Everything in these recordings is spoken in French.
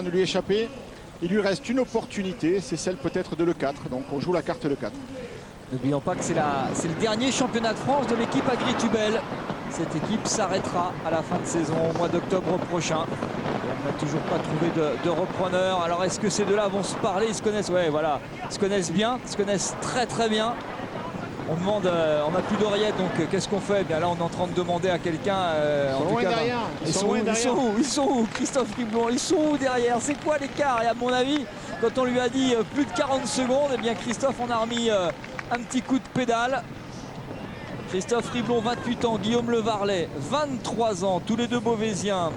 de lui échapper. Il lui reste une opportunité, c'est celle peut-être de l'E4. Donc on joue la carte l'E4. N'oublions pas que c'est le dernier championnat de France de l'équipe Agritubel. Cette équipe s'arrêtera à la fin de saison au mois d'octobre prochain. Et on n'a toujours pas trouvé de repreneur. Alors est-ce que ces deux-là vont se parler? Ils se connaissent, ouais, voilà. Ils se connaissent bien, ils se connaissent très très bien. On demande, on n'a plus d'oreillettes, donc qu'est-ce qu'on fait? Bien là, on est en train de demander à quelqu'un. Ils sont où, Christophe Riblon? Ils sont où derrière? C'est quoi l'écart? Et à mon avis, quand on lui a dit plus de 40 secondes, eh bien Christophe en a remis un petit coup de pédale. Christophe Riblon, 28 ans, Guillaume Levarlet, 23 ans, tous les deux Beauvaisiens.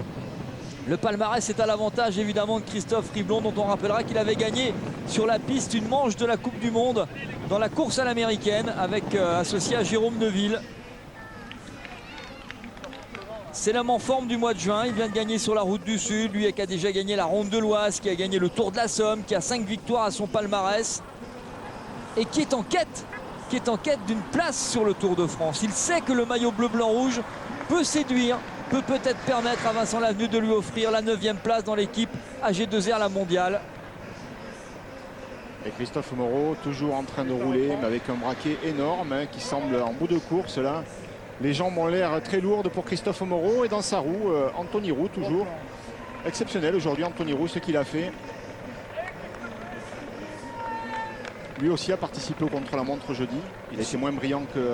Le palmarès est à l'avantage évidemment de Christophe Riblon, dont on rappellera qu'il avait gagné sur la piste une manche de la Coupe du Monde dans la course à l'américaine, avec associé à Jérôme Neuville. C'est l'homme en forme du mois de juin. Il vient de gagner sur la Route du Sud, lui qui a déjà gagné la Ronde de l'Oise, qui a gagné le Tour de la Somme, qui a 5 victoires à son palmarès et qui est en quête d'une place sur le Tour de France. Il sait que le maillot bleu-blanc-rouge peut séduire, peut peut-être permettre à Vincent Lavenu de lui offrir la 9e place dans l'équipe AG2R La Mondiale. Et Christophe Moreau toujours en train de rouler, mais avec un braquet énorme qui semble en bout de course là. Les jambes ont l'air très lourdes pour Christophe Moreau, et dans sa roue, Anthony Roux toujours. Exceptionnel aujourd'hui Anthony Roux, ce qu'il a fait. Lui aussi a participé au contre-la-montre jeudi. Il a été moins brillant que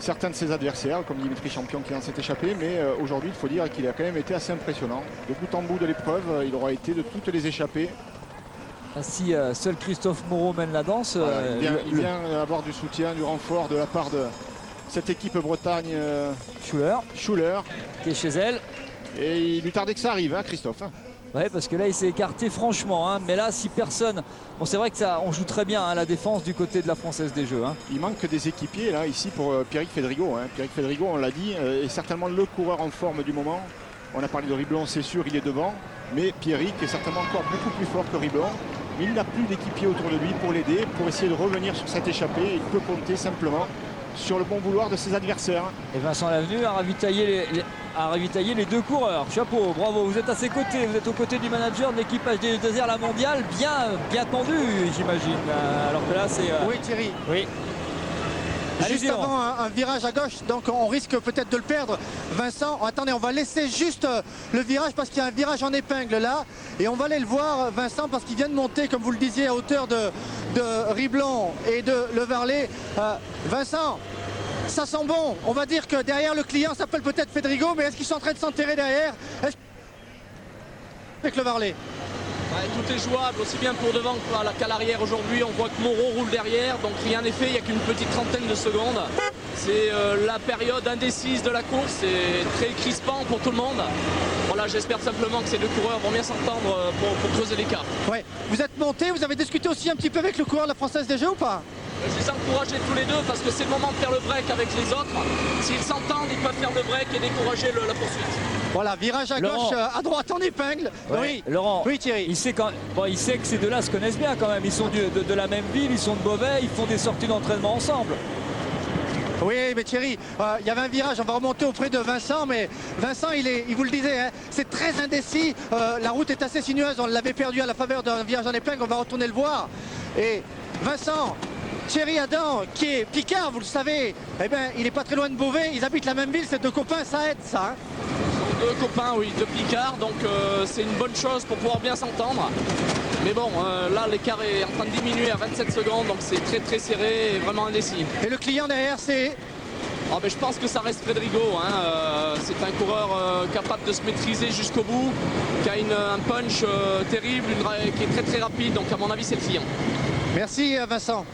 certains de ses adversaires, comme Dimitri Champion qui en s'est échappé. Mais aujourd'hui, il faut dire qu'il a quand même été assez impressionnant. De bout en bout de l'épreuve, il aura été de toutes les échappées. Ainsi, seul Christophe Moreau mène la danse. Voilà, il vient avoir du soutien, du renfort de la part de cette équipe Bretagne. Schuller. Qui est chez elle. Et il lui tardait que ça arrive, hein, Christophe. Oui, parce que là, il s'est écarté franchement. Hein. Mais là, si personne... Bon, c'est vrai que on joue très bien la défense du côté de la Française des Jeux. Hein. Il manque des équipiers, là, ici, pour Pierrick Fédrigo. Hein. Pierrick Fédrigo, on l'a dit, est certainement le coureur en forme du moment. On a parlé de Riblon, c'est sûr, il est devant. Mais Pierrick est certainement encore beaucoup plus fort que Riblon. Mais il n'a plus d'équipiers autour de lui pour l'aider, pour essayer de revenir sur cette échappée. Il peut compter simplement sur le bon vouloir de ses adversaires. Et Vincent Lavenu a ravitaillé les deux coureurs. Chapeau, bravo, vous êtes à ses côtés, vous êtes aux côtés du manager de l'équipe AG2R La Mondiale, bien tendu, j'imagine. Alors que là, c'est... Oui, Thierry. Oui. Juste avant un virage à gauche, donc on risque peut-être de le perdre. Vincent, attendez, on va laisser juste le virage parce qu'il y a un virage en épingle là. Et on va aller le voir, Vincent, parce qu'il vient de monter, comme vous le disiez, à hauteur de Riblon et de Levarlet. Vincent, ça sent bon. On va dire que derrière le client s'appelle peut-être Fédrigo, mais est-ce qu'ils sont en train de s'enterrer derrière avec Levarlet? Ouais, tout est jouable, aussi bien pour devant qu'à l'arrière aujourd'hui. On voit que Moreau roule derrière, donc rien n'est fait, il n'y a qu'une petite trentaine de secondes. C'est la période indécise de la course, c'est très crispant pour tout le monde. Voilà, j'espère simplement que ces deux coureurs vont bien s'entendre pour creuser l'écart. Ouais. Vous êtes monté, vous avez discuté aussi un petit peu avec le coureur de la Française des Jeux ou pas? Je les encourager tous les deux parce que c'est le moment de faire le break avec les autres. S'ils s'entendent, ils peuvent faire le break et décourager la poursuite. Voilà, virage à Laurent. gauche, à droite en épingle. Ouais, Oui, Laurent, oui, Thierry. il sait que ces deux-là se connaissent bien quand même. Ils sont de la même ville, ils sont de Beauvais, ils font des sorties d'entraînement ensemble. Oui, mais Thierry, il y avait un virage, on va remonter auprès de Vincent, mais Vincent, il vous le disait, hein, c'est très indécis. La route est assez sinueuse, on l'avait perdu à la faveur d'un virage en épingle, on va retourner le voir. Et Vincent, Thierry Adam, qui est Picard, vous le savez, eh ben, il n'est pas très loin de Beauvais, ils habitent la même ville, ces deux copains, ça aide ça. Hein. Deux copains, oui, de Picard, donc c'est une bonne chose pour pouvoir bien s'entendre. Mais bon, là l'écart est en train de diminuer à 27 secondes, donc c'est très très serré et vraiment indécis. Et le client derrière, c'est... Oh, ben, je pense que ça reste Fédrigo, hein. C'est un coureur capable de se maîtriser jusqu'au bout, qui a un punch terrible, qui est très très rapide, donc à mon avis c'est le client. Merci Vincent.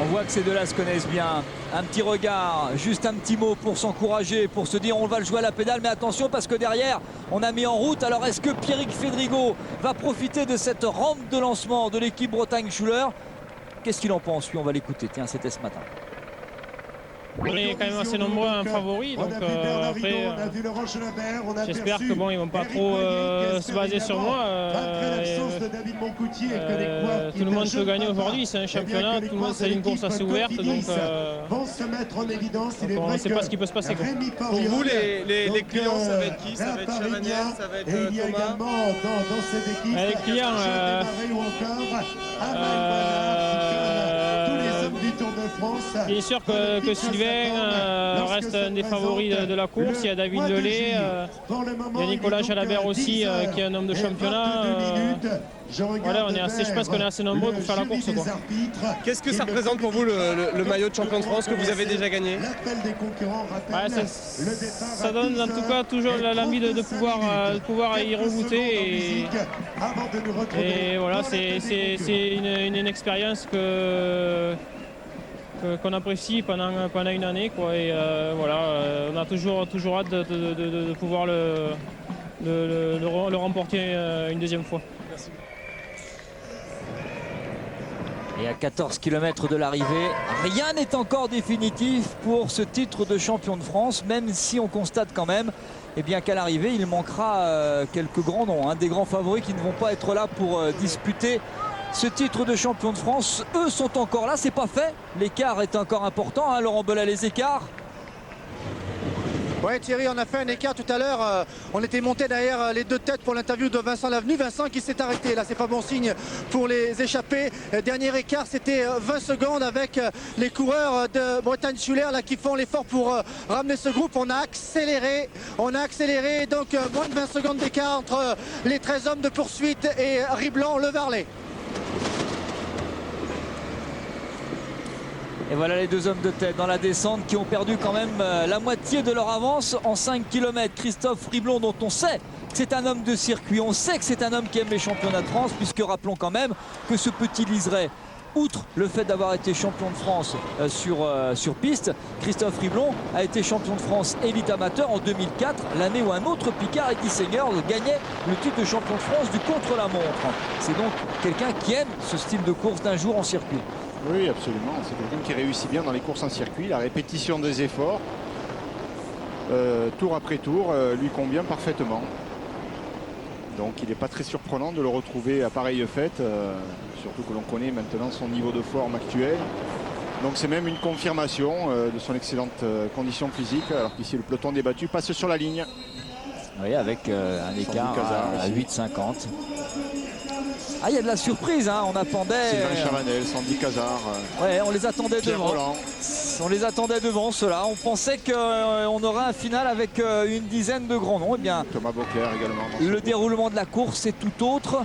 On voit que ces deux-là se connaissent bien. Un petit regard, juste un petit mot pour s'encourager, pour se dire on va le jouer à la pédale. Mais attention parce que derrière, on a mis en route. Alors est-ce que Pierrick Fédrigo va profiter de cette rampe de lancement de l'équipe Bretagne Schuller? Qu'est-ce qu'il en pense? Lui, on va l'écouter. Tiens, c'était ce matin. On est quand même assez nombreux en favoris, donc après j'espère que bon, ils vont pas trop se baser sur moi. Tout le monde peut gagner aujourd'hui, c'est un championnat, tout le monde, c'est une course assez ouverte, donc on ne sait pas ce qui peut se passer. Pour vous, les clients, ça va être qui? Ça va être Chevaniel, ça va être Thomas? Les clients, bien sûr que Sylvain reste un des favoris de la course. Il y a David Lelay, il y a Nicolas Jalabert aussi qui est un homme de championnat. Voilà, je pense qu'on est assez nombreux pour faire la course. Qu'est-ce que ça représente pour vous le maillot de champion de France que vous avez déjà gagné? Ça donne en tout cas toujours l'envie de pouvoir y regoûter. Et voilà, c'est une expérience qu'on apprécie pendant une année, quoi. Et voilà, on a toujours hâte de pouvoir le remporter une deuxième fois. Merci. Et à 14 km de l'arrivée, rien n'est encore définitif pour ce titre de champion de France, même si on constate quand même qu'à l'arrivée, il manquera quelques grands noms, des grands favoris qui ne vont pas être là pour disputer ce titre de champion de France. Eux sont encore là, c'est pas fait. L'écart est encore important, Laurent Belin, les écarts. Ouais, Thierry, on a fait un écart tout à l'heure. On était monté derrière les deux têtes pour l'interview de Vincent Lavenu. Vincent qui s'est arrêté. Là, c'est pas bon signe pour les échappés. Dernier écart, c'était 20 secondes avec les coureurs de Bretagne Schuller là qui font l'effort pour ramener ce groupe. On a accéléré. Donc, moins de 20 secondes d'écart entre les 13 hommes de poursuite et Riblan-Le Varlet. Et voilà les deux hommes de tête dans la descente qui ont perdu quand même la moitié de leur avance en 5 km. Christophe Riblon, dont on sait que c'est un homme de circuit, on sait que c'est un homme qui aime les championnats de France, puisque rappelons quand même que ce petit liseré, outre le fait d'avoir été champion de France sur piste, Christophe Riblon a été champion de France élite amateur en 2004, l'année où un autre Picard, Eddie Seigneur, gagnait le titre de champion de France du contre-la-montre. C'est donc quelqu'un qui aime ce style de course d'un jour en circuit. Oui, absolument. C'est quelqu'un qui réussit bien dans les courses en circuit. La répétition des efforts, tour après tour, lui convient parfaitement. Donc il n'est pas très surprenant de le retrouver à pareille fête, surtout que l'on connaît maintenant son niveau de forme actuel. Donc c'est même une confirmation de son excellente condition physique, alors qu'ici le peloton débattu passe sur la ligne. Oui, avec un écart à 8,50. Ah, il y a de la surprise, on attendait. Sylvain Chavanel, Sandy Cazard. Ouais, on les attendait Pierre devant. Roland. On les attendait devant, ceux-là. On pensait qu'on aurait un final avec une dizaine de grands noms. Eh bien, Thomas Beauclerc également. Le déroulement de la course est tout autre.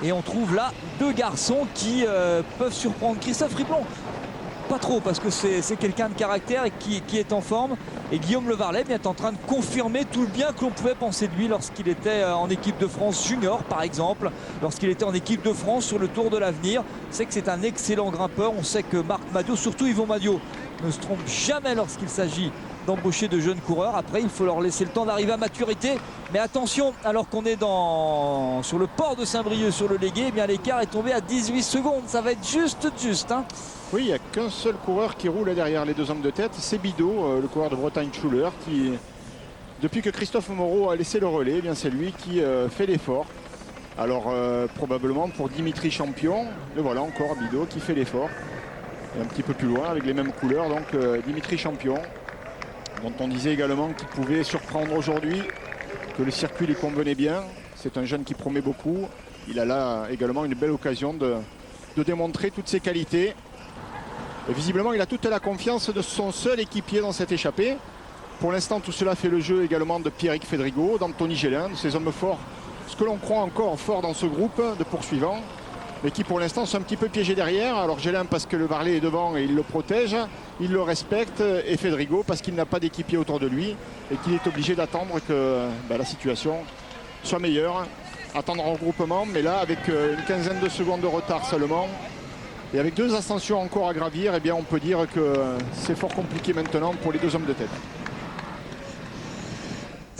Et on trouve là deux garçons qui peuvent surprendre. Christophe Riblon, pas trop, parce que c'est quelqu'un de caractère et qui est en forme. Et Guillaume Le Varlet est en train de confirmer tout le bien que l'on pouvait penser de lui lorsqu'il était en équipe de France junior, par exemple, lorsqu'il était en équipe de France sur le Tour de l'Avenir. On sait que c'est un excellent grimpeur. On sait que Marc Madiot, surtout Yvon Madiot, ne se trompe jamais lorsqu'il s'agit d'embaucher de jeunes coureurs. Après, il faut leur laisser le temps d'arriver à maturité. Mais attention, alors qu'on est sur le port de Saint-Brieuc, sur le Légué, l'écart est tombé à 18 secondes. Ça va être juste. Oui, il n'y a qu'un seul coureur qui roule derrière les deux hommes de tête. C'est Bidot, le coureur de Bretagne Schuller, qui, depuis que Christophe Moreau a laissé le relais, c'est lui qui fait l'effort. Alors, probablement pour Dimitri Champion. Et voilà encore Bidot qui fait l'effort. Un petit peu plus loin, avec les mêmes couleurs. Donc, Dimitri Champion, dont on disait également qu'il pouvait surprendre aujourd'hui, que le circuit lui convenait bien. C'est un jeune qui promet beaucoup. Il a là également une belle occasion de démontrer toutes ses qualités. Et visiblement, il a toute la confiance de son seul équipier dans cette échappée. Pour l'instant, tout cela fait le jeu également de Pierrick Fédrigo, d'Anthony Gélin, de ces hommes forts, ce que l'on croit encore fort dans ce groupe de poursuivants, mais qui pour l'instant sont un petit peu piégés derrière. Alors Gélin parce que le Varlet est devant et il le protège, il le respecte, et Fédrigo parce qu'il n'a pas d'équipier autour de lui et qu'il est obligé d'attendre que la situation soit meilleure. Attendre en regroupement, mais là avec une quinzaine de secondes de retard seulement. Et avec deux ascensions encore à gravir, on peut dire que c'est fort compliqué maintenant pour les deux hommes de tête.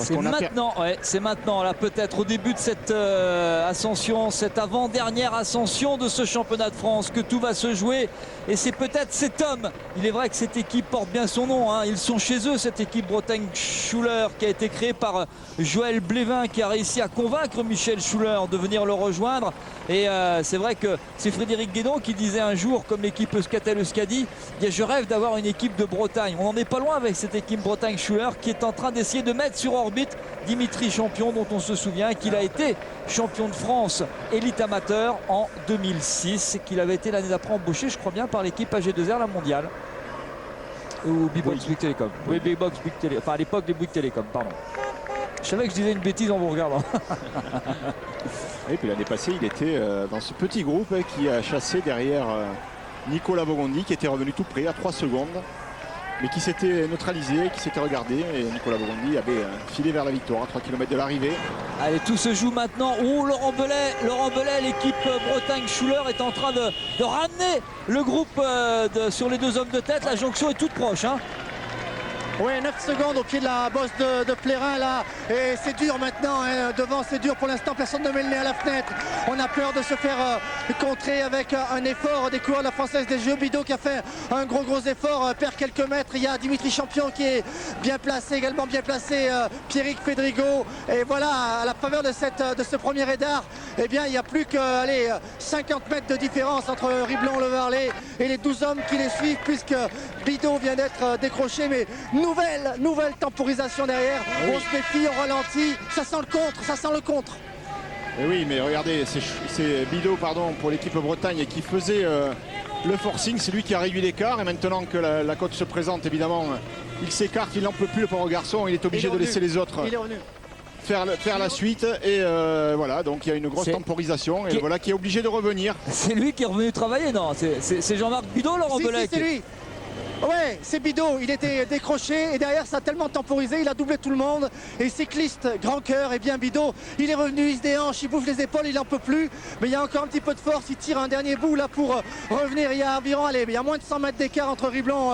C'est maintenant, ouais, c'est maintenant, là peut-être au début de cette ascension, cette avant-dernière ascension de ce championnat de France que tout va se jouer. Et c'est peut-être cet homme, il est vrai que cette équipe porte bien son nom, hein. Ils sont chez eux, cette équipe Bretagne Schuller qui a été créée par Joël Blévin qui a réussi à convaincre Michel Schuller de venir le rejoindre. Et c'est vrai que c'est Frédéric Guédon qui disait un jour, comme l'équipe Euskatel-Euskadi, je rêve d'avoir une équipe de Bretagne. On n'en est pas loin avec cette équipe Bretagne Schuller qui est en train d'essayer de mettre sur orbite Dimitri Champion, dont on se souvient qu'il a été champion de France élite amateur en 2006, qu'il avait été l'année d'après embauché, je crois bien, par l'équipe AG2R, la mondiale. Ou Bbox Bouygues Télécom. Oui, Bbox Bouygues Télécom. Enfin, à l'époque des Bouygues Télécom, pardon. Je savais que je disais une bêtise en vous regardant. Et puis l'année passée, il était dans ce petit groupe qui a chassé derrière Nicolas Bogondi, qui était revenu tout près à 3 secondes, mais qui s'était neutralisé, qui s'était regardé. Et Nicolas Bogondi avait filé vers la victoire à 3 km de l'arrivée. Allez, tout se joue maintenant. Oh, Laurent Belay, l'équipe Bretagne Schuller est en train de ramener le groupe sur les deux hommes de tête. La jonction est toute proche, hein. Ouais, 9 secondes au pied de la bosse de Plérin là, et c'est dur maintenant, hein. Devant c'est dur pour l'instant, personne ne met le nez à la fenêtre. On a peur de se faire contrer avec un effort des coureurs de la Française des Jeux. Bidot qui a fait un gros effort, perd quelques mètres. Il y a Dimitri Champion qui est bien placé, également bien placé, Pierrick Fédrigo. Et voilà, à la faveur de ce premier édard, eh bien il n'y a plus que 50 mètres de différence entre Riblon, Le Varlet et les 12 hommes qui les suivent, puisque Bidot vient d'être décroché, mais nouvelle temporisation derrière. On se méfie, on ralentit, ça sent le contre. Et oui, mais regardez, c'est Bidot pour l'équipe Bretagne qui faisait le forcing, c'est lui qui a réduit l'écart, et maintenant que la côte se présente, évidemment, il s'écarte, il n'en peut plus, le pauvre garçon, il est obligé de laisser les autres faire la suite, et voilà, donc il y a une grosse temporisation, et voilà, qui est obligé de revenir. C'est lui qui est revenu travailler, non? C'est Jean-Marc Bidot, Laurent Belay? C'est lui. Ouais, c'est Bidot, il était décroché et derrière ça a tellement temporisé, il a doublé tout le monde. Et cycliste, grand cœur, et bien Bidot, il est revenu, il se déhanche, il bouffe les épaules, il n'en peut plus. Mais il y a encore un petit peu de force, il tire un dernier bout là pour revenir. Il y a environ, il y a moins de 100 mètres d'écart entre Riblon,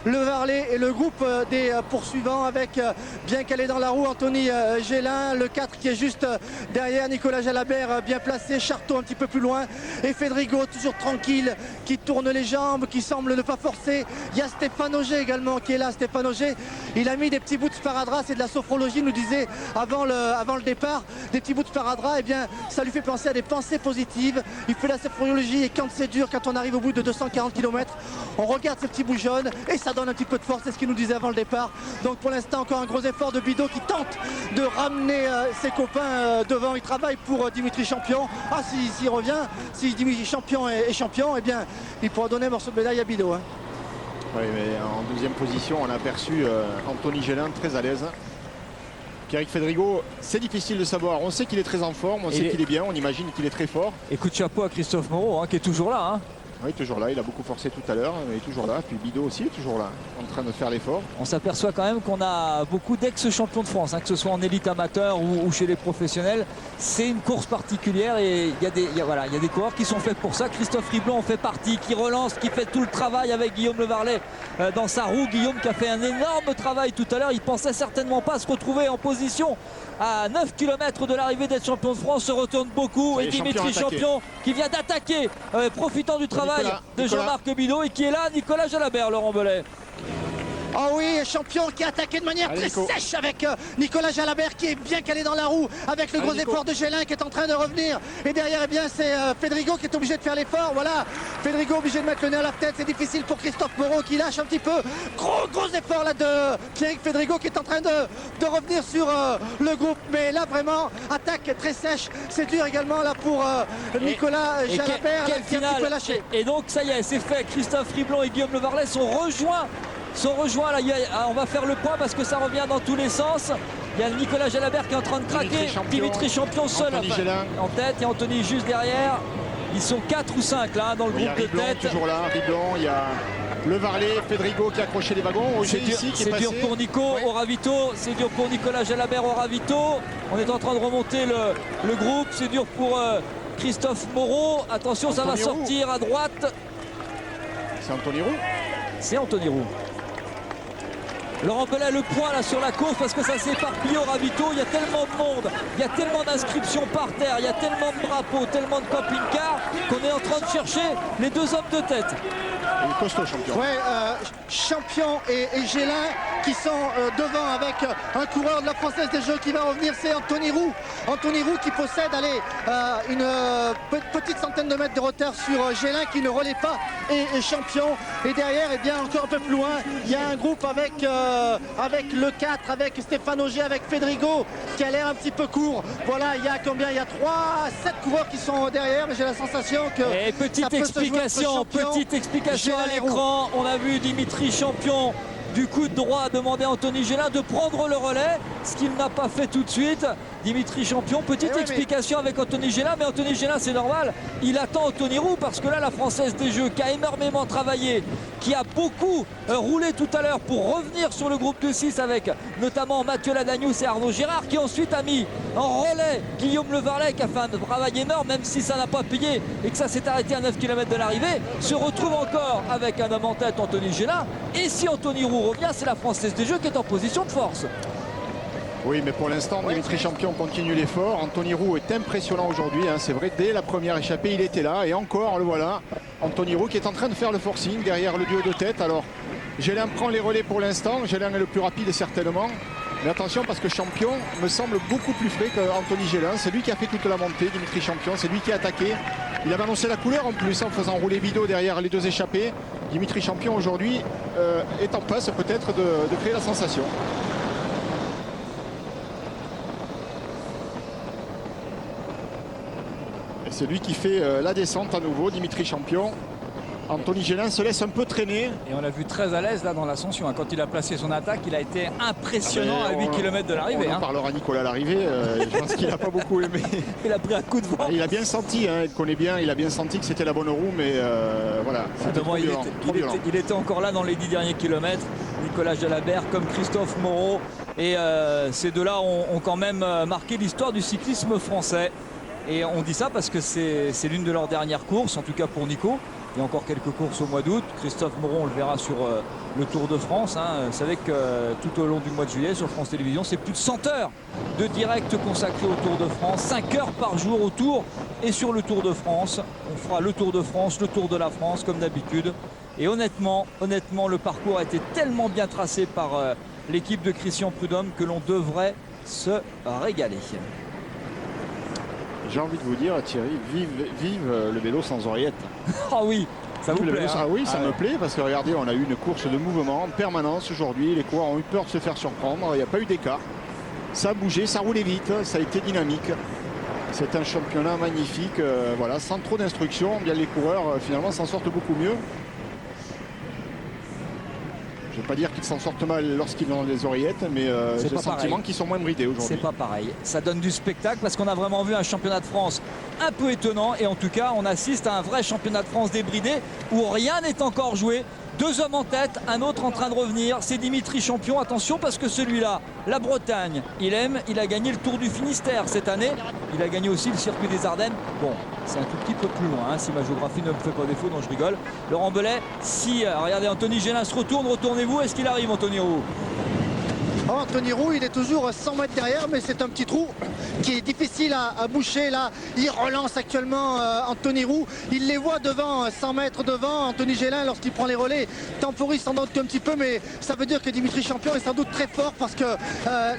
Le Varlet et le groupe des poursuivants, avec bien calé dans la roue Anthony Gélin, le 4 qui est juste derrière, Nicolas Jalabert bien placé, Charteau un petit peu plus loin, et Fédrigo toujours tranquille, qui tourne les jambes, qui semble ne pas forcer. Il y a Stéphane Auger également qui est là. Stéphane Auger, il a mis des petits bouts de sparadrap, c'est de la sophrologie, nous disait avant le départ, des petits bouts de sparadrap, et bien ça lui fait penser à des pensées positives. Il fait la sophrologie, et quand c'est dur, quand on arrive au bout de 240 km, on regarde ces petits bouts jaunes et ça donne un petit peu de force, c'est ce qu'il nous disait avant le départ. Donc pour l'instant encore un gros effort de Bidot qui tente de ramener ses copains devant. Il travaille pour Dimitri Champion. S'il revient, si Dimitri Champion est champion, eh bien il pourra donner un morceau de médaille à Bidot, hein. Oui, mais en deuxième position, on a aperçu Anthony Gélin très à l'aise. Pierrick Fédrigo, c'est difficile de savoir. On sait qu'il est très en forme, on sait qu'il est bien, on imagine qu'il est très fort. Et coup de chapeau à Christophe Moreau, hein, qui est toujours là, hein. Oui, toujours là, il a beaucoup forcé tout à l'heure, mais il est toujours là. Puis Bidot aussi est toujours là, en train de faire l'effort. On s'aperçoit quand même qu'on a beaucoup d'ex-champions de France, hein, que ce soit en élite amateur ou chez les professionnels. C'est une course particulière, et il y a des coureurs qui sont faits pour ça. Christophe Riblon en fait partie, qui relance, qui fait tout le travail avec Guillaume Le Varlet dans sa roue. Guillaume qui a fait un énorme travail tout à l'heure. Il pensait certainement pas se retrouver en position à 9 km de l'arrivée d'être champion de France. Se retourne beaucoup, et Dimitri Champion qui vient d'attaquer, profitant du travail de Jean-Marc Bidot, et qui est là, Nicolas Jalabert, Laurent Belay. Ah oui, Champion qui a attaqué de manière très sèche avec Nicolas Jalabert qui est bien calé dans la roue, avec le gros effort de Gélin qui est en train de revenir. Et derrière, eh bien, c'est Fédrigo qui est obligé de faire l'effort. Voilà, Fédrigo obligé de mettre le nez à la tête. C'est difficile pour Christophe Moreau qui lâche un petit peu. Gros effort là de Pierrick Fédrigo qui est en train de revenir sur le groupe. Mais là, vraiment, attaque très sèche. C'est dur également là pour Nicolas Jalabert qui a un petit peu lâché. Et donc, ça y est, c'est fait. Christophe Riblon et Guillaume Le Varlet sont rejoints là. On va faire le point parce que ça revient dans tous les sens. Il y a Nicolas Jalabert qui est en train de craquer. Dimitri Champion seul en tête, et Anthony juste derrière. Ils sont 4 ou 5 là dans le groupe de tête. Toujours là, Riblon, il y a Le Varlet, Fédrigo qui a accroché les wagons. C'est dur pour Nico au ravito, c'est dur pour Nicolas Jalabert au ravito. On est en train de remonter le groupe. C'est dur pour Christophe Moreau. Attention, ça va sortir à droite. C'est Anthony Roux. C'est Anthony Roux. Laurent Belay le point là sur la course parce que ça s'est éparpillé au ravito. Il y a tellement de monde, il y a tellement d'inscriptions par terre, il y a tellement de drapeaux, tellement de camping-cars qu'on est en train de chercher les deux hommes de tête. Il est costaud, Champion. Ouais, Champion et Gélin qui sont devant avec un coureur de la Française des Jeux qui va revenir, c'est Anthony Roux. Anthony Roux qui possède une petite centaine de mètres de retard sur Gélin qui ne relaie pas et Champion. Et derrière, et bien encore un peu plus loin, il y a un groupe avec le 4, avec Stéphane Auger, avec Fedrigo qui a l'air un petit peu court. Voilà, il y a combien? Il y a 7 coureurs qui sont derrière, mais j'ai la sensation que... Et petite explication à l'écran, on a vu Dimitri Champion du coup de droit demander à Anthony Gélin de prendre le relais, ce qu'il n'a pas fait tout de suite. Dimitri Champion, petite explication avec Anthony Gélin, mais Anthony Gélin c'est normal, il attend Anthony Roux parce que là la Française des Jeux qui a énormément travaillé, qui a beaucoup roulé tout à l'heure pour revenir sur le groupe de 6 avec notamment Mathieu Ladagnous et Arnaud Girard qui ensuite a mis en relais Guillaume Le Varlet qui a fait un travail énorme même si ça n'a pas payé et que ça s'est arrêté à 9 km de l'arrivée, se retrouve encore avec un homme en tête, Anthony Gélin, et si Anthony Roux revient, c'est la Française des Jeux qui est en position de force. Oui, mais pour l'instant, Dimitri Champion continue l'effort. Anthony Roux est impressionnant aujourd'hui, hein, c'est vrai, dès la première échappée, il était là. Et encore, le voilà, Anthony Roux qui est en train de faire le forcing derrière le duo de tête. Alors, Gélin prend les relais pour l'instant. Gélin est le plus rapide, certainement. Mais attention, parce que Champion me semble beaucoup plus frais qu'Anthony Gélin. C'est lui qui a fait toute la montée, Dimitri Champion. C'est lui qui a attaqué. Il avait annoncé la couleur en plus en faisant rouler Bido derrière les deux échappés. Dimitri Champion aujourd'hui est en passe peut-être de créer la sensation. C'est lui qui fait la descente à nouveau, Dimitri Champion. Anthony Gélin se laisse un peu traîner. Et on l'a vu très à l'aise là dans l'ascension. Quand il a placé son attaque, il a été impressionnant à 8 km de l'arrivée. On en parlera à Nicolas à l'arrivée. Je pense qu'il n'a pas beaucoup aimé. Il a pris un coup de vent. Il a bien senti, hein, il connaît bien, il a bien senti que c'était la bonne roue, mais voilà. Il était encore là dans les 10 derniers kilomètres. Nicolas Jalabert comme Christophe Moreau. Et ces deux-là ont quand même marqué l'histoire du cyclisme français. Et on dit ça parce que c'est l'une de leurs dernières courses, en tout cas pour Nico. Il y a encore quelques courses au mois d'août. Christophe Moreau, on le verra sur le Tour de France. Hein. Vous savez que tout au long du mois de juillet, sur France Télévisions, c'est plus de 100 heures de direct consacré au Tour de France. 5 heures par jour au Tour et sur le Tour de France. On fera le Tour de France, le Tour de la France, comme d'habitude. Et honnêtement, le parcours a été tellement bien tracé par l'équipe de Christian Prudhomme que l'on devrait se régaler. J'ai envie de vous dire, Thierry, vive le vélo sans oreillette. Ah oui, ça vous plaît, hein. Ah oui, ça me plaît parce que regardez, on a eu une course de mouvement en permanence aujourd'hui. Les coureurs ont eu peur de se faire surprendre. Il n'y a pas eu d'écart. Ça a bougé, ça roulait vite, ça a été dynamique. C'est un championnat magnifique, voilà, sans trop d'instructions. Bien, les coureurs finalement s'en sortent beaucoup mieux. Je ne vais pas dire qu'ils s'en sortent mal lorsqu'ils ont les oreillettes, mais j'ai le sentiment qu'ils sont moins bridés aujourd'hui. C'est pas pareil. Ça donne du spectacle parce qu'on a vraiment vu un championnat de France un peu étonnant. Et en tout cas, on assiste à un vrai championnat de France débridé où rien n'est encore joué. Deux hommes en tête, un autre en train de revenir. C'est Dimitri Champion. Attention parce que celui-là, la Bretagne, il a gagné le Tour du Finistère cette année. Il a gagné aussi le circuit des Ardennes. Bon, c'est un tout petit peu plus loin, hein, si ma géographie ne me fait pas défaut, donc je rigole. Laurent Belay, si, regardez, Anthony Gélin se retourne, retournez-vous. Est-ce qu'il arrive, Anthony Roux? Anthony Roux, il est toujours 100 mètres derrière, mais c'est un petit trou qui est difficile à boucher. Là, il relance actuellement Anthony Roux. Il les voit devant, 100 mètres devant. Anthony Gélin, lorsqu'il prend les relais, temporise sans doute un petit peu, mais ça veut dire que Dimitri Champion est sans doute très fort parce que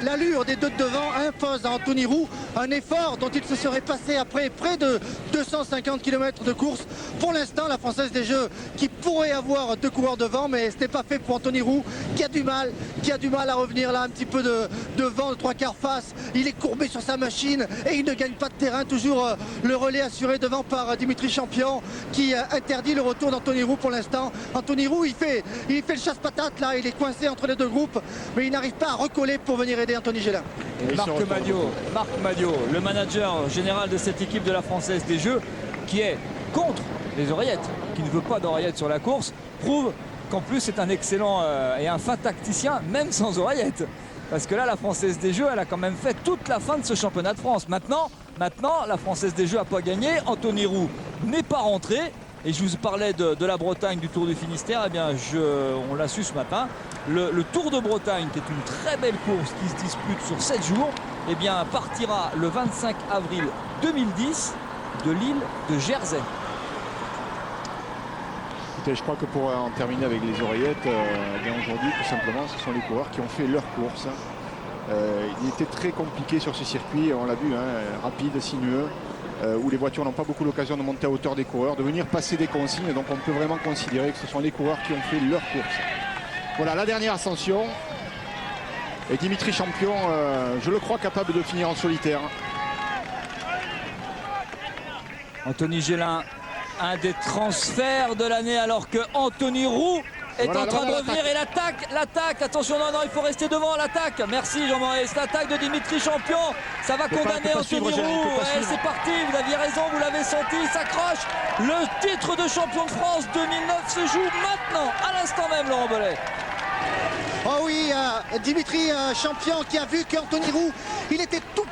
l'allure des deux de devant impose à Anthony Roux un effort dont il se serait passé après près de 250 km de course. Pour l'instant, la Française des Jeux qui pourrait avoir deux coureurs devant, mais ce n'est pas fait pour Anthony Roux qui a du mal à revenir là, un petit peu de vent de 3/4 face. Il est courbé sur sa machine et il ne gagne pas de terrain. Toujours le relais assuré devant par Dimitri Champion qui interdit le retour d'Anthony Roux pour l'instant. Anthony Roux, il fait le chasse-patate là, il est coincé entre les deux groupes, mais il n'arrive pas à recoller pour venir aider Anthony Gélin. Marc Madiot, le manager général de cette équipe de la Française des Jeux, qui est contre les oreillettes, qui ne veut pas d'oreillettes sur la course, prouve qu'en plus c'est un excellent et un fin tacticien, même sans oreillettes. Parce que là, la Française des Jeux, elle a quand même fait toute la fin de ce championnat de France. Maintenant la Française des Jeux n'a pas gagné. Anthony Roux n'est pas rentré. Et je vous parlais de la Bretagne, du Tour du Finistère. Eh bien, on l'a su ce matin. Le Tour de Bretagne, qui est une très belle course qui se dispute sur 7 jours, eh bien, partira le 25 avril 2010 de l'île de Jersey. Écoutez, je crois que pour en terminer avec les oreillettes, aujourd'hui, tout simplement, ce sont les coureurs qui ont fait leur course. Il était très compliqué sur ce circuit, on l'a vu, rapide, sinueux, où les voitures n'ont pas beaucoup l'occasion de monter à hauteur des coureurs, de venir passer des consignes. Donc on peut vraiment considérer que ce sont les coureurs qui ont fait leur course. Voilà la dernière ascension. Et Dimitri Champion, je le crois capable de finir en solitaire. Anthony Gélin, un des transferts de l'année, alors que Anthony Roux est en train de revenir. Et l'attaque, attention, non, il faut rester devant l'attaque. Merci Jean-Maurice, l'attaque de Dimitri Champion, ça va condamner Anthony Roux. C'est parti, vous aviez raison, vous l'avez senti, il s'accroche. Le titre de champion de France 2009 se joue maintenant, à l'instant même, Laurent Belay. Oh oui, Dimitri Champion qui a vu qu'Anthony Roux, il était tout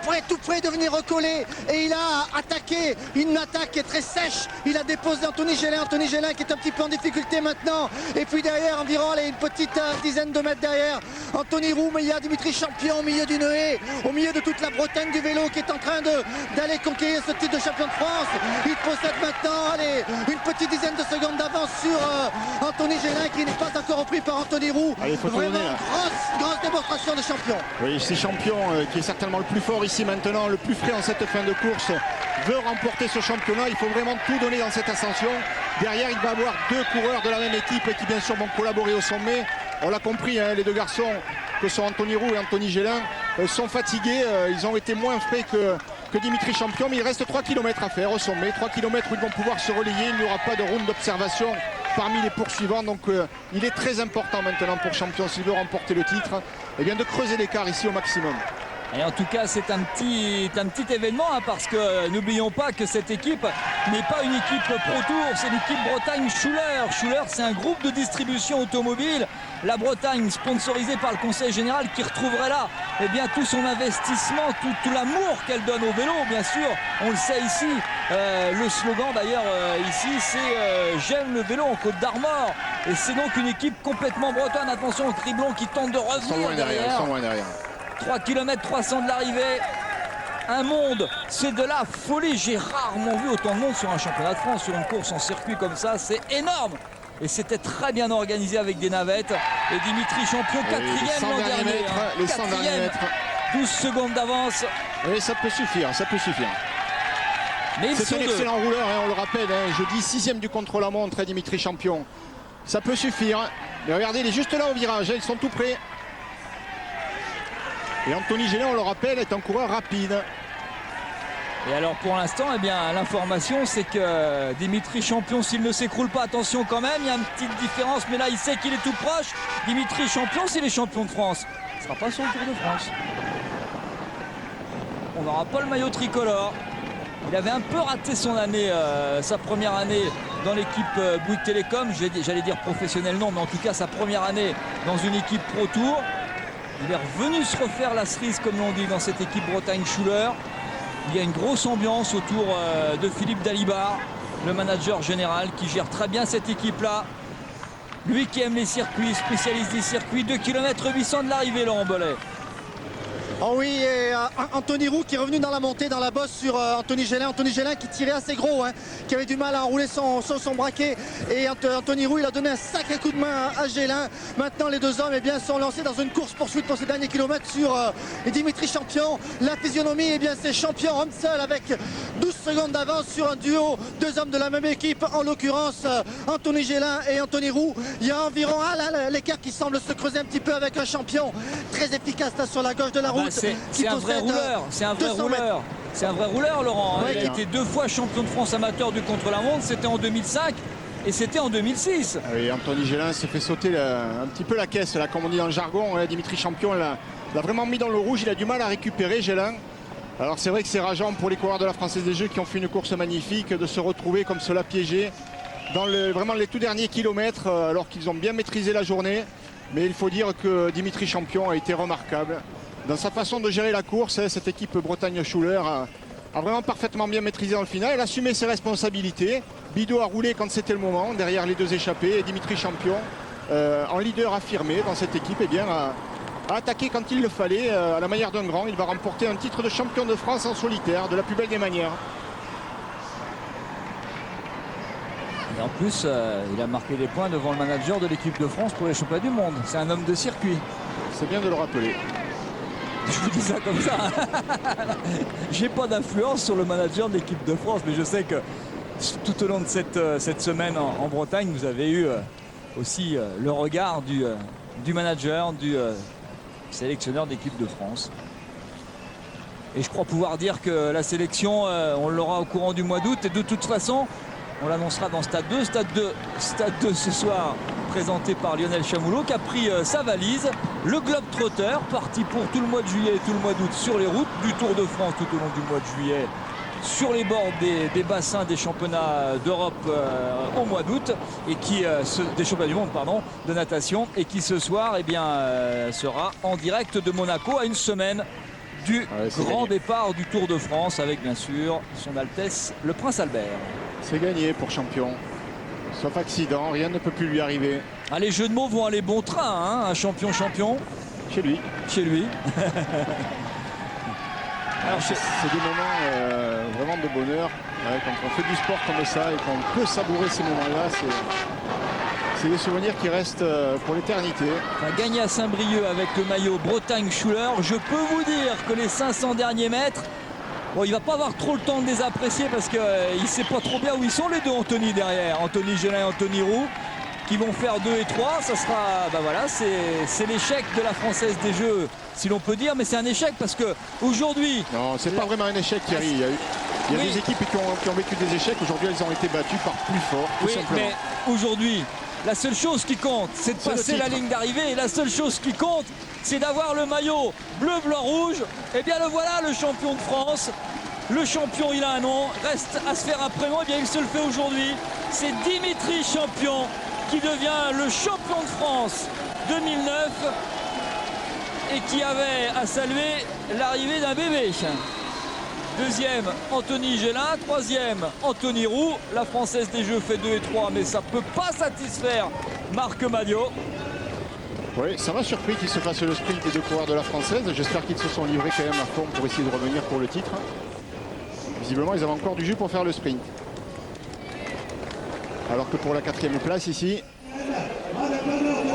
près de venir recoller et il a attaqué une attaque qui est très sèche. Il a déposé Anthony Gélin qui est un petit peu en difficulté maintenant. Et puis derrière, environ une petite dizaine de mètres derrière, Anthony Roux, mais il y a Dimitri Champion au milieu d'une haie, au milieu de toute la Bretagne du vélo qui est en train d'aller conquérir ce titre de champion de France. Il possède maintenant une petite dizaine de secondes d'avance sur Anthony Gélin qui n'est pas encore repris par Anthony Roux. Allez, vraiment grosse démonstration de champion. Oui, c'est Champion qui est certainement le plus fort ici maintenant, le plus frais en cette fin de course, veut remporter ce championnat. Il faut vraiment tout donner dans cette ascension. Derrière, il va avoir deux coureurs de la même équipe qui bien sûr vont collaborer au sommet. On l'a compris, les deux garçons que sont Anthony Roux et Anthony Gélin sont fatigués. Ils ont été moins frais que Dimitri Champion, mais il reste 3 km à faire au sommet. 3 km où ils vont pouvoir se relayer. Il n'y aura pas de round d'observation parmi les poursuivants. Donc il est très important maintenant pour Champion, s'il veut remporter le titre, et bien de creuser l'écart ici au maximum. Et en tout cas, c'est un petit événement, parce que n'oublions pas que cette équipe n'est pas une équipe Pro Tour, c'est l'équipe Bretagne Schuller. Schuller, c'est un groupe de distribution automobile. La Bretagne, sponsorisée par le Conseil Général, qui retrouverait là tout son investissement, tout l'amour qu'elle donne au vélo, bien sûr. On le sait ici. Le slogan d'ailleurs ici, c'est j'aime le vélo en Côte d'Armor. Et c'est donc une équipe complètement bretonne. Attention au Criblon qui tente de revenir derrière. Ils sont loin derrière. 3 km 300 de l'arrivée. Un monde, c'est de la folie. J'ai rarement vu autant de monde sur un championnat de France, sur une course en circuit comme ça. C'est énorme. Et c'était très bien organisé avec des navettes. Et Dimitri Champion, quatrième l'an dernier. Les 100 derniers mètres. 12 secondes d'avance. Oui, ça peut suffire, ça peut suffire. C'est un excellent rouleur, on le rappelle. Je dis 6e du contre-la-montre, Dimitri Champion. Ça peut suffire. Mais regardez, il est juste là au virage, ils sont tout près. Et Anthony Gélin, on le rappelle, est un coureur rapide. Et alors pour l'instant, l'information c'est que Dimitri Champion, s'il ne s'écroule pas, attention quand même, il y a une petite différence, mais là il sait qu'il est tout proche. Dimitri Champion, s'il est champion de France, il ne sera pas sur le Tour de France. On n'aura pas le maillot tricolore. Il avait un peu raté son année, sa première année dans l'équipe Bouygues Télécom, j'allais dire professionnel non, mais en tout cas sa première année dans une équipe Pro Tour. Il est revenu se refaire la cerise, comme l'on dit, dans cette équipe Bretagne Schuller. Il y a une grosse ambiance autour de Philippe Dalibard, le manager général, qui gère très bien cette équipe-là. Lui qui aime les circuits, spécialiste des circuits, 2 km 800 de l'arrivée, Laurent Belay. Oh oui, et Anthony Roux qui est revenu dans la montée, dans la bosse sur Anthony Gélin. Anthony Gélin qui tirait assez gros, qui avait du mal à enrouler son braquet. Et Anthony Roux, il a donné un sacré coup de main à Gélin. Maintenant, les deux hommes sont lancés dans une course-poursuite pour ces derniers kilomètres sur Dimitri Champion. La physionomie, c'est Champion homme seul avec 12 secondes d'avance sur un duo. Deux hommes de la même équipe, en l'occurrence Anthony Gélin et Anthony Roux. Il y a environ l'écart qui semble se creuser un petit peu avec un Champion très efficace là, sur la gauche de la route. C'est un vrai rouleur, c'est un vrai rouleur, Laurent. Il a été 2 fois champion de France amateur du contre-la-montre, c'était en 2005 et c'était en 2006. Oui, Anthony Gélin s'est fait sauter un petit peu la caisse, là, comme on dit dans le jargon. Dimitri Champion l'a vraiment mis dans le rouge, il a du mal à récupérer Gélin. Alors c'est vrai que c'est rageant pour les coureurs de la Française des Jeux qui ont fait une course magnifique de se retrouver comme cela piégé dans vraiment les tout derniers kilomètres alors qu'ils ont bien maîtrisé la journée. Mais il faut dire que Dimitri Champion a été remarquable dans sa façon de gérer la course. Cette équipe Bretagne Schuller a vraiment parfaitement bien maîtrisé dans le final. Elle a assumé ses responsabilités. Bidot a roulé quand c'était le moment, derrière les deux échappés. Et Dimitri Champion, en leader affirmé dans cette équipe, eh bien, a attaqué quand il le fallait. À la manière d'un grand, il va remporter un titre de champion de France en solitaire, de la plus belle des manières. Et en plus, il a marqué des points devant le manager de l'équipe de France pour les championnats du monde. C'est un homme de circuit. C'est bien de le rappeler. Je vous dis ça comme ça. J'ai pas d'influence sur le manager de l'équipe de France, mais je sais que tout au long de cette semaine en Bretagne, vous avez eu aussi le regard du manager, du sélectionneur d'équipe de France. Et je crois pouvoir dire que la sélection, on l'aura au courant du mois d'août. Et de toute façon, on l'annoncera dans Stade 2. Stade 2 ce soir, présenté par Lionel Chamoulot, qui a pris sa valise. Le Globetrotter, parti pour tout le mois de juillet et tout le mois d'août sur les routes du Tour de France tout au long du mois de juillet, sur les bords des bassins des championnats d'Europe au mois d'août, et qui des championnats du monde pardon, de natation, et qui ce soir eh bien, sera en direct de Monaco à une semaine du grand départ du Tour de France, avec bien sûr son Altesse le Prince Albert. C'est gagné pour Champion. Sauf accident, rien ne peut plus lui arriver. Ah, les jeux de mots vont aller bon train, hein, un champion. Chez lui. Alors, c'est des moments vraiment de bonheur. Ouais, quand on fait du sport comme ça et qu'on peut savourer ces moments-là, c'est des souvenirs qui restent pour l'éternité. Gagné à Saint-Brieuc avec le maillot Bretagne-Schuller. Je peux vous dire que les 500 derniers mètres, bon, il va pas avoir trop le temps de les apprécier parce qu'il ne sait pas trop bien où ils sont les deux Anthony derrière. Anthony Gélin et Anthony Roux qui vont faire 2 et 3. Ça sera, voilà, c'est l'échec de la Française des Jeux, si l'on peut dire. Mais c'est un échec parce que aujourd'hui... Non, c'est pas vraiment un échec, Thierry. Il y a des équipes qui ont vécu des échecs. Aujourd'hui, elles ont été battues par plus fort, tout simplement. Mais aujourd'hui, la seule chose qui compte, c'est de passer la ligne d'arrivée. Et la seule chose qui compte, c'est d'avoir le maillot bleu, blanc, rouge. Et bien le voilà, le champion de France. Le champion, il a un nom, reste à se faire un prénom. Et bien il se le fait aujourd'hui. C'est Dimitri Champion qui devient le champion de France 2009 et qui avait à saluer l'arrivée d'un bébé. Deuxième, Anthony Gélin. Troisième, Anthony Roux. La Française des Jeux fait 2 et 3, mais ça ne peut pas satisfaire Marc Madiot. Oui, ça m'a surpris qu'il se fasse le sprint des deux coureurs de la Française. J'espère qu'ils se sont livrés quand même à fond pour essayer de revenir pour le titre. Visiblement, ils avaient encore du jus pour faire le sprint. Alors que pour la 4e place ici...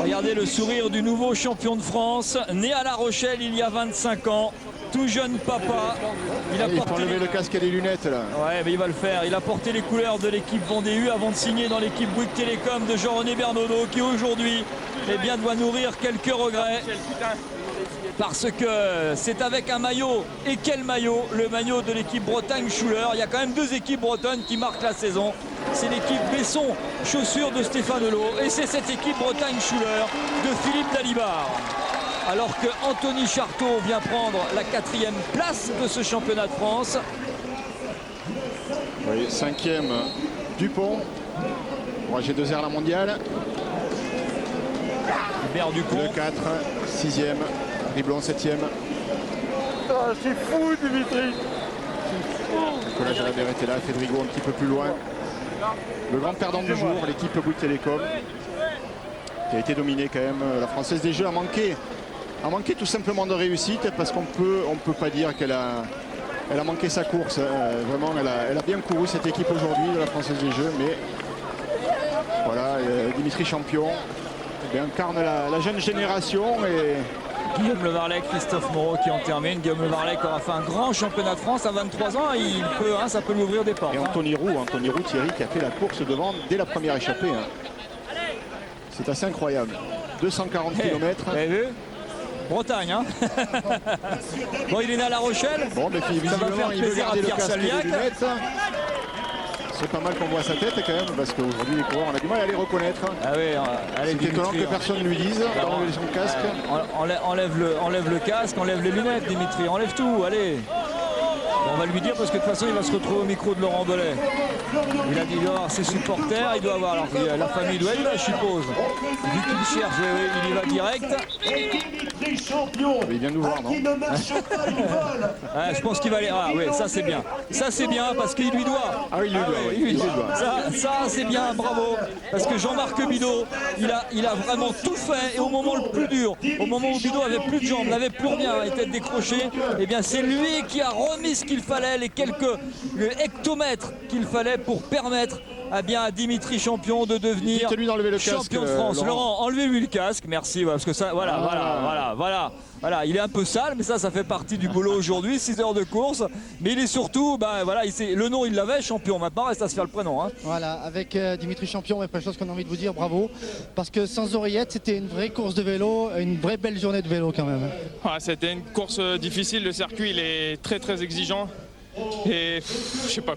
Regardez le sourire du nouveau champion de France, né à La Rochelle il y a 25 ans. Tout jeune papa. Il faut enlever le casque et les lunettes là. Ouais, mais il va le faire. Il a porté les couleurs de l'équipe Vendée U avant de signer dans l'équipe Bouygues Télécom de Jean-René Bernaudot, qui aujourd'hui doit nourrir quelques regrets. Parce que c'est avec un maillot, et quel maillot, le maillot de l'équipe Bretagne-Schuller. Il y a quand même 2 équipes bretonnes qui marquent la saison. C'est l'équipe Besson, chaussures de Stéphane Hulot, et c'est cette équipe Bretagne-Schuller de Philippe Dalibard. Alors que Anthony Charteau vient prendre la 4e place de ce championnat de France. Oui, 5e Dupont. Moi j'ai 2 airs la mondiale. Hubert Dupont. Le 4, 6e. Riblon 7e. Ah, c'est fou, Dimitri. Nicolas Jalabert était là, Fedrigo un petit peu plus loin. Le grand perdant du jour, l'équipe Bouygues Télécom, qui a été dominée quand même. La Française des Jeux a manqué tout simplement de réussite, parce qu'on peut pas dire qu'elle a manqué sa course. Vraiment, elle a bien couru cette équipe aujourd'hui de la Française des Jeux, mais voilà, Dimitri Champion incarne la jeune génération. Et Guillaume Le Varlet, Christophe Moreau qui en termine. Guillaume Le Varlet qui aura fait un grand championnat de France à 23 ans. Ça peut lui ouvrir des portes. Et Anthony Roux, Thierry, qui a fait la course devant dès la première échappée. C'est assez incroyable. 240 km. Vous avez vu ? Bretagne, hein. Bon, il est né à La Rochelle. Bon, mais ça va faire plaisir à Pierre Salviac. C'est pas mal qu'on voit sa tête quand même, parce qu'aujourd'hui les coureurs, on a du mal à les reconnaître. Ah oui, c'est étonnant que personne ne lui dise d'enlever son casque. Enlève le casque, enlève les lunettes, Dimitri, enlève tout, allez. On va lui dire parce que de toute façon il va se retrouver au micro de Laurent Belay. Il a dit il doit avoir ses supporters, il doit avoir alors, la famille doit être là je suppose. Vu qu'il cherche, il y va direct. Il vient nous voir, non? Je pense qu'il va aller. Ah oui, ça c'est bien. Ça c'est bien parce qu'il lui doit. Ah oui, il lui doit. Ça c'est bien, bravo. Parce que Jean-Marc Bidot, il a vraiment tout fait. Et au moment le plus dur, au moment où Bidot avait plus de jambes, n'avait plus rien, était décroché, eh bien c'est lui qui a remis ce qu'il fallait, les quelques hectomètres qu'il fallait pour permettre à Dimitri Champion de devenir champion de France. Laurent, enlevez-lui le casque, merci, parce que ça, voilà, il est un peu sale, mais ça fait partie du boulot aujourd'hui, 6 heures de course, mais il est surtout, le nom il l'avait, champion, maintenant reste à se faire le prénom. Hein. Voilà, avec Dimitri Champion, il y a chose qu'on a envie de vous dire, bravo, parce que sans oreillette, c'était une vraie course de vélo, une vraie belle journée de vélo quand même. C'était une course difficile, le circuit il est très très exigeant, et je sais pas.